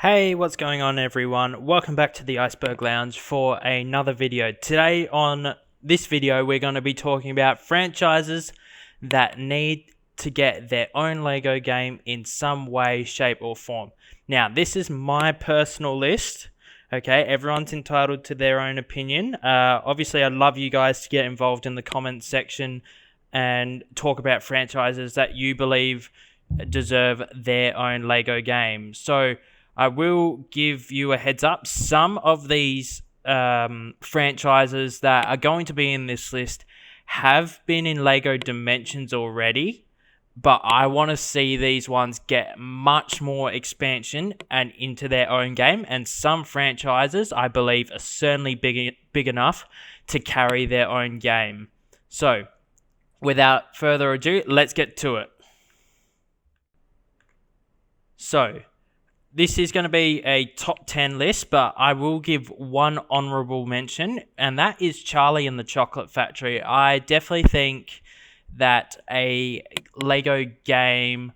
Hey, what's going on, everyone? Welcome back to the Iceberg Lounge for another video. Today on this video, we're going to be talking about franchises that need to get their own LEGO game in some way, shape, or form. Now, this is my personal list. Okay, everyone's entitled to their own opinion. Obviously, I'd love you guys to get involved in the comments section and talk about franchises that you believe deserve their own LEGO game. So, I will give you a heads up. Some of these franchises that are going to be in this list have been in LEGO Dimensions already, but I want to see these ones get much more expansion and into their own game. And some franchises, I believe, are certainly big enough to carry their own game. So, without further ado, let's get to it. So, this is going to be a top 10 list, but I will give one honorable mention, and that is Charlie and the Chocolate Factory. I definitely think that a LEGO game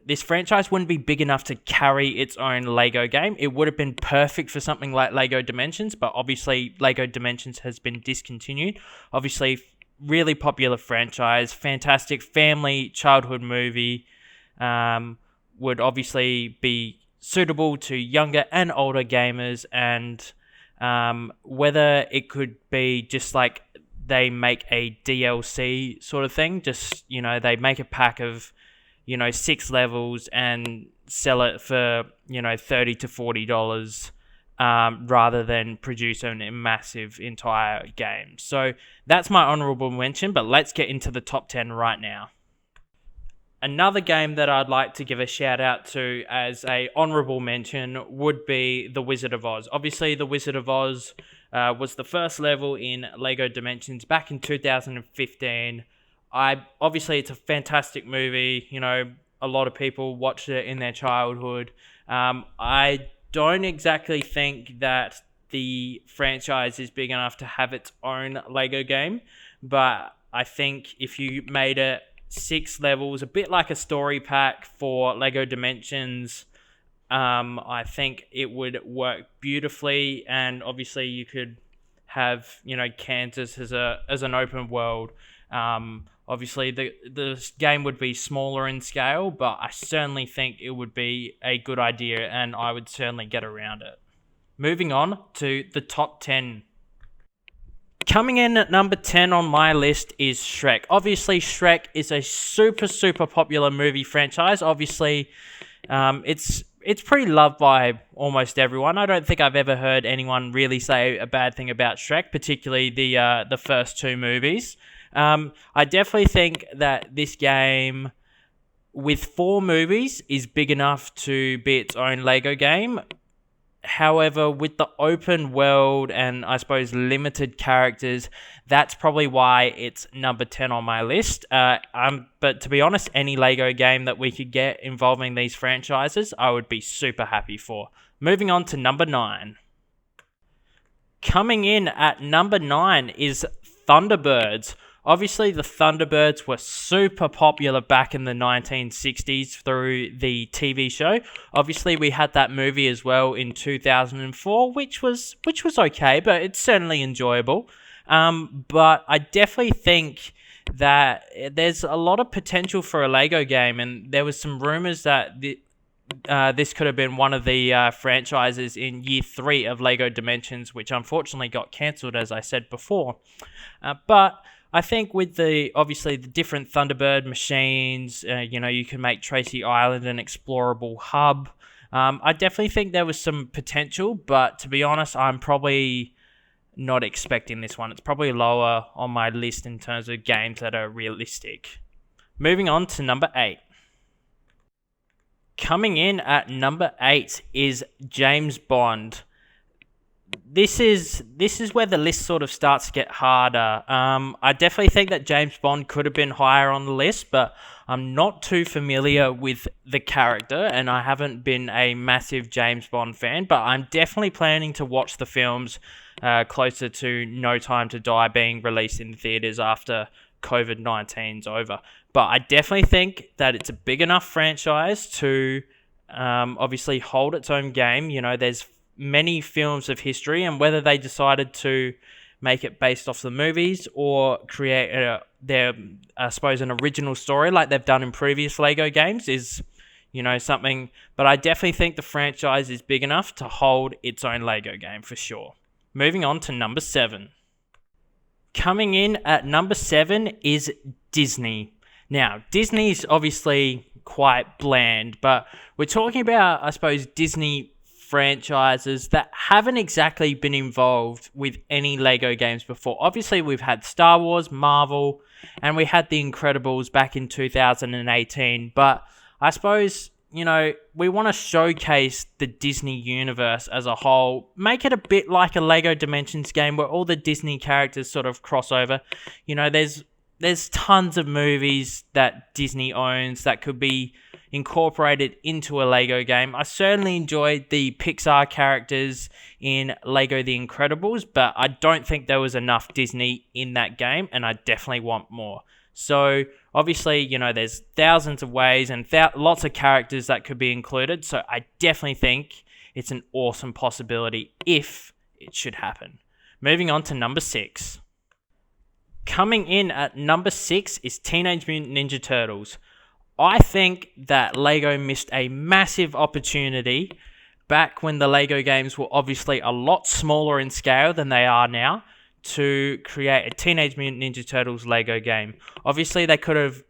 this franchise wouldn't be big enough to carry its own LEGO game. It would have been perfect for something like LEGO Dimensions, but obviously LEGO Dimensions has been discontinued. Obviously, really popular franchise, fantastic family childhood movie. Would obviously be suitable to younger and older gamers, and whether it could be just like they make a DLC sort of thing, just, they make a pack of, 6 levels and sell it for, $30 to $40, rather than produce a massive entire game. So that's my honorable mention, but let's get into the top 10 right now. Another game that I'd like to give a shout out to as a honorable mention would be The Wizard of Oz. Obviously, The Wizard of Oz was the first level in LEGO Dimensions back in 2015. Obviously, it's a fantastic movie. A lot of people watched it in their childhood. I don't exactly think that the franchise is big enough to have its own LEGO game, but I think if you made it 6 levels, a bit like a story pack for LEGO Dimensions, I think it would work beautifully. And obviously you could have, Kansas as an open world. Obviously the game would be smaller in scale, but I certainly think it would be a good idea, and I would certainly get around it. Moving on to the top 10. Coming in at number 10 on my list is Shrek. Obviously, Shrek is a super popular movie franchise. Obviously, it's pretty loved by almost everyone. I don't think I've ever heard anyone really say a bad thing about Shrek, particularly the first 2 movies. I definitely think that this game, with 4 movies, is big enough to be its own LEGO game. However, with the open world and I suppose limited characters, that's probably why it's number 10 on my list. But to be honest, any LEGO game that we could get involving these franchises, I would be super happy for. Moving on to number 9. Coming in at number 9 is Thunderbirds. Obviously, the Thunderbirds were super popular back in the 1960s through the TV show. Obviously, we had that movie as well in 2004, which was okay, but it's certainly enjoyable. But I definitely think that there's a lot of potential for a LEGO game, and there was some rumors that this could have been one of the franchises in year 3 of LEGO Dimensions, which unfortunately got cancelled, as I said before. But I think with the different Thunderbird machines, you can make Tracy Island an explorable hub. I definitely think there was some potential, but to be honest, I'm probably not expecting this one. It's probably lower on my list in terms of games that are realistic. Moving on to number 8. Coming in at number 8 is James Bond. This is where the list sort of starts to get harder. I definitely think that James Bond could have been higher on the list, but I'm not too familiar with the character, and I haven't been a massive James Bond fan, but I'm definitely planning to watch the films closer to No Time to Die being released in theaters after COVID-19's over. But I definitely think that it's a big enough franchise to obviously hold its own game. There's many films of history, and whether they decided to make it based off the movies or create I suppose, an original story like they've done in previous Lego games is, something. But I definitely think the franchise is big enough to hold its own Lego game for sure. Moving on to number 7. Coming in at number 7 is Disney. Now, Disney's obviously quite bland, but we're talking about, I suppose, Disney franchises that haven't exactly been involved with any Lego games before. Obviously, we've had Star Wars, Marvel, and we had The Incredibles back in 2018, but I suppose, we want to showcase the Disney universe as a whole, make it a bit like a Lego Dimensions game where all the Disney characters sort of cross over. There's tons of movies that Disney owns that could be incorporated into a Lego game. I certainly enjoyed the Pixar characters in Lego The Incredibles, but I don't think there was enough Disney in that game, and I definitely want more. So, obviously, there's thousands of ways and lots of characters that could be included, so I definitely think it's an awesome possibility if it should happen. Moving on to number 6. Coming in at number 6 is Teenage Mutant Ninja Turtles. I think that Lego missed a massive opportunity back when the Lego games were obviously a lot smaller in scale than they are now to create a Teenage Mutant Ninja Turtles Lego game. Obviously, they could have,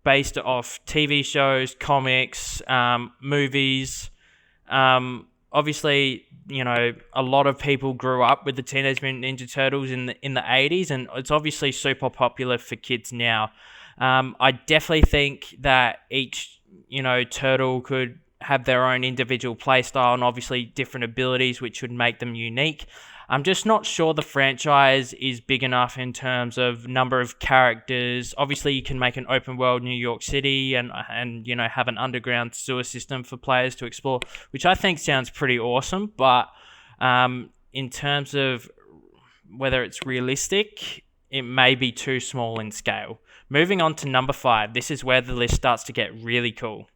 based it off TV shows, comics, movies. Obviously, a lot of people grew up with the Teenage Mutant Ninja Turtles in the 80s, and it's obviously super popular for kids now. I definitely think that each, turtle could have their own individual playstyle and obviously different abilities, which would make them unique. I'm just not sure the franchise is big enough in terms of number of characters. Obviously, you can make an open world New York City and have an underground sewer system for players to explore, which I think sounds pretty awesome. But in terms of whether it's realistic, it may be too small in scale. Moving on to number 5. This is where the list starts to get really cool.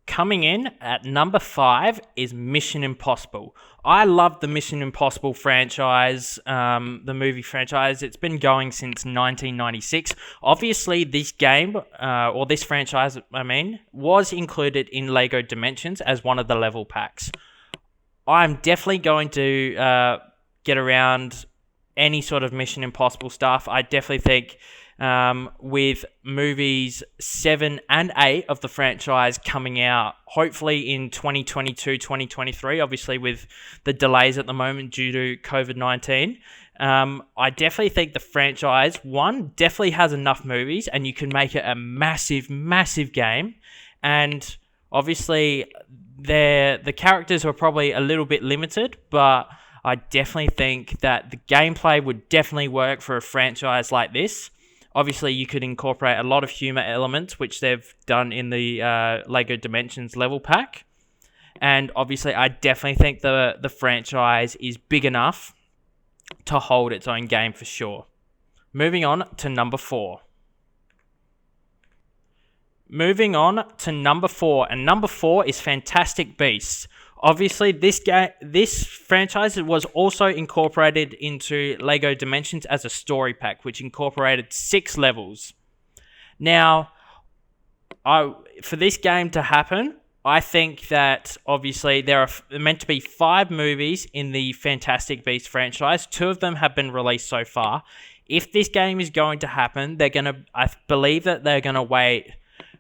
Coming in at number 5 is Mission Impossible. I love the Mission Impossible franchise, the movie franchise. It's been going since 1996. Obviously, this game, or this franchise, was included in Lego Dimensions as one of the level packs. I'm definitely going to get around any sort of Mission Impossible stuff. I definitely think with movies 7 and 8 of the franchise coming out, hopefully in 2022, 2023, obviously with the delays at the moment due to COVID-19, I definitely think the franchise, one, definitely has enough movies and you can make it a massive, massive game. And obviously the characters were probably a little bit limited, but I definitely think that the gameplay would definitely work for a franchise like this. Obviously, you could incorporate a lot of humor elements, which they've done in the Lego Dimensions level pack. And obviously, I definitely think the franchise is big enough to hold its own game for sure. Moving on to number 4. Moving on to number 4. And number 4 is Fantastic Beasts. Obviously, this franchise was also incorporated into Lego Dimensions as a story pack, which incorporated 6 levels. Now, for this game to happen, I think that obviously there are meant to be 5 movies in the Fantastic Beasts franchise. 2 of them have been released so far. If this game is going to happen, I believe that they're going to wait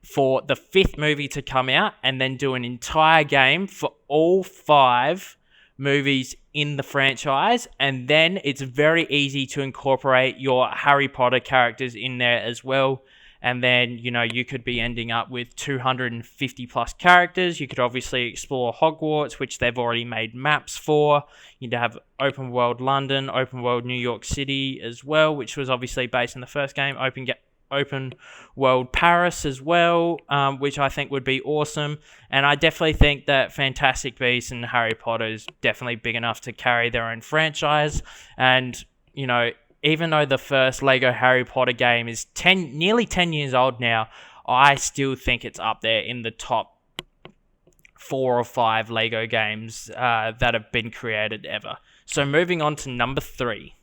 for the 5th movie to come out and then do an entire game for all 5 movies in the franchise, and then it's very easy to incorporate your Harry Potter characters in there as well. And then, you could be ending up with 250 plus characters. You could obviously explore Hogwarts, which they've already made maps for. You'd have open world London, open world New York City as well, which was obviously based in the first game. Open world Paris as well, which I think would be awesome. And I definitely think that Fantastic Beasts and Harry Potter is definitely big enough to carry their own franchise. And, even though the first Lego Harry Potter game is nearly 10 years old now, I still think it's up there in the top 4 or 5 Lego games that have been created ever. So moving on to number 3.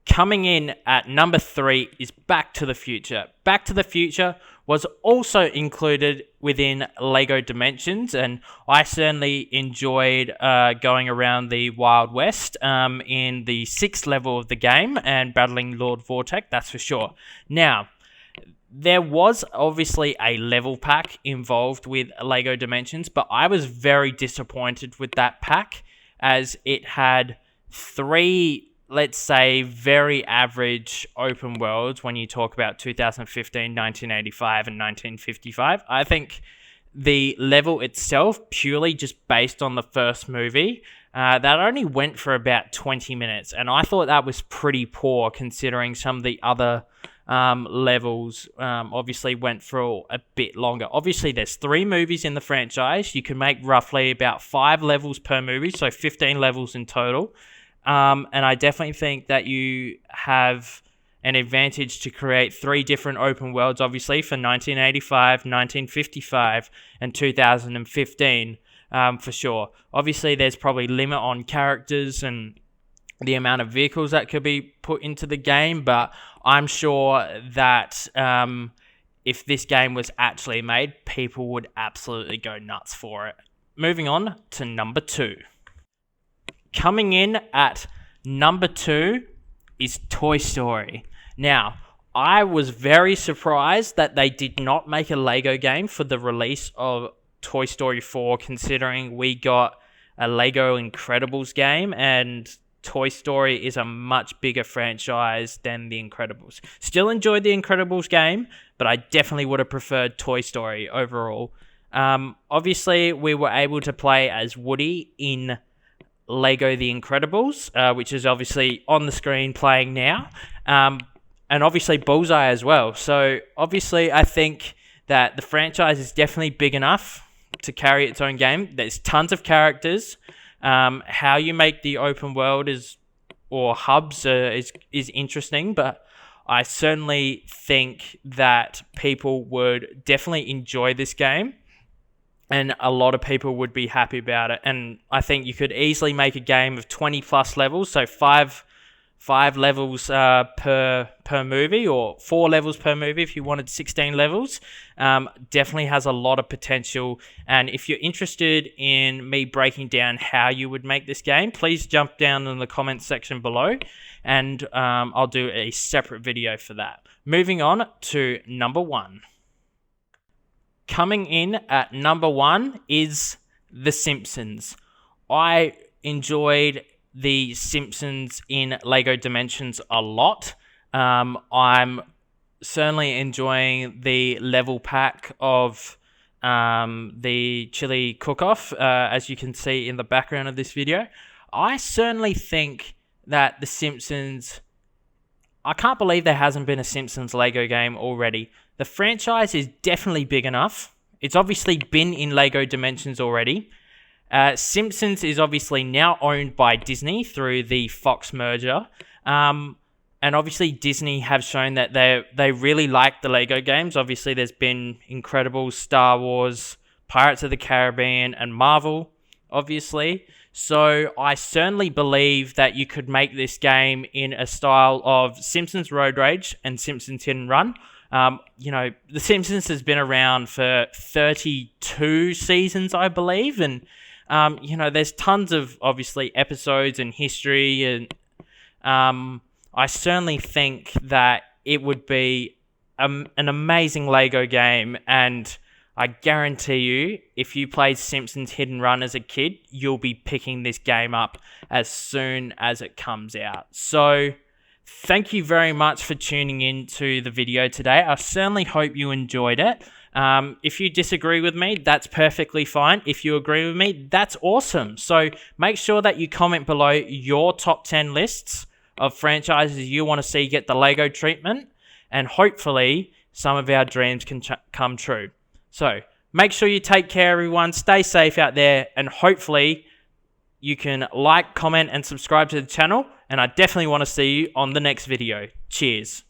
Coming in at number 3 is Back to the Future. Back to the Future was also included within Lego Dimensions, and I certainly enjoyed going around the Wild West in the 6th level of the game and battling Lord Vortek, that's for sure. Now, there was obviously a level pack involved with Lego Dimensions, but I was very disappointed with that pack as it had 3, let's say, very average open worlds when you talk about 2015, 1985, and 1955. I think the level itself, purely just based on the first movie, that only went for about 20 minutes. And I thought that was pretty poor considering some of the other levels obviously went for a bit longer. Obviously, there's 3 movies in the franchise. You can make roughly about 5 levels per movie, so 15 levels in total. And I definitely think that you have an advantage to create 3 different open worlds, obviously, for 1985, 1955, and 2015, for sure. Obviously, there's probably limit on characters and the amount of vehicles that could be put into the game, but I'm sure that if this game was actually made, people would absolutely go nuts for it. Moving on to number 2. Coming in at number 2 is Toy Story. Now, I was very surprised that they did not make a Lego game for the release of Toy Story 4, considering we got a Lego Incredibles game, and Toy Story is a much bigger franchise than The Incredibles. Still enjoyed The Incredibles game, but I definitely would have preferred Toy Story overall. Obviously, we were able to play as Woody in Lego The Incredibles, which is obviously on the screen playing now, and obviously Bullseye as well. So obviously I think that the franchise is definitely big enough to carry its own game. There's tons of characters. How you make the open world or hubs is interesting, but I certainly think that people would definitely enjoy this game. And a lot of people would be happy about it. And I think you could easily make a game of 20 plus levels. So five levels per movie, or 4 levels per movie if you wanted 16 levels. Definitely has a lot of potential. And if you're interested in me breaking down how you would make this game, please jump down in the comments section below. And I'll do a separate video for that. Moving on to number 1. Coming in at number 1 is The Simpsons. I enjoyed The Simpsons in Lego Dimensions a lot. I'm certainly enjoying the level pack of the chili cook-off, as you can see in the background of this video. I certainly think that The Simpsons... I can't believe there hasn't been a Simpsons Lego game already. The franchise is definitely big enough. It's obviously been in Lego Dimensions already. Simpsons is obviously now owned by Disney through the Fox merger. And obviously Disney have shown that they really like the Lego games. Obviously there's been Incredibles, Star Wars, Pirates of the Caribbean, and Marvel, obviously. So I certainly believe that you could make this game in a style of Simpsons Road Rage and Simpsons Hit and Run. The Simpsons has been around for 32 seasons, I believe. And, there's tons of, obviously, episodes and history. And I certainly think that it would be an amazing Lego game. And I guarantee you, if you played Simpsons Hit and Run as a kid, you'll be picking this game up as soon as it comes out. So, thank you very much for tuning in to the video today. I certainly hope you enjoyed it. If you disagree with me, that's perfectly fine. If you agree with me, that's awesome. So, make sure that you comment below your top 10 lists of franchises you want to see get the Lego treatment. And hopefully, some of our dreams can come true. So, make sure you take care, everyone. Stay safe out there. And hopefully, you can like, comment, and subscribe to the channel. And I definitely want to see you on the next video. Cheers.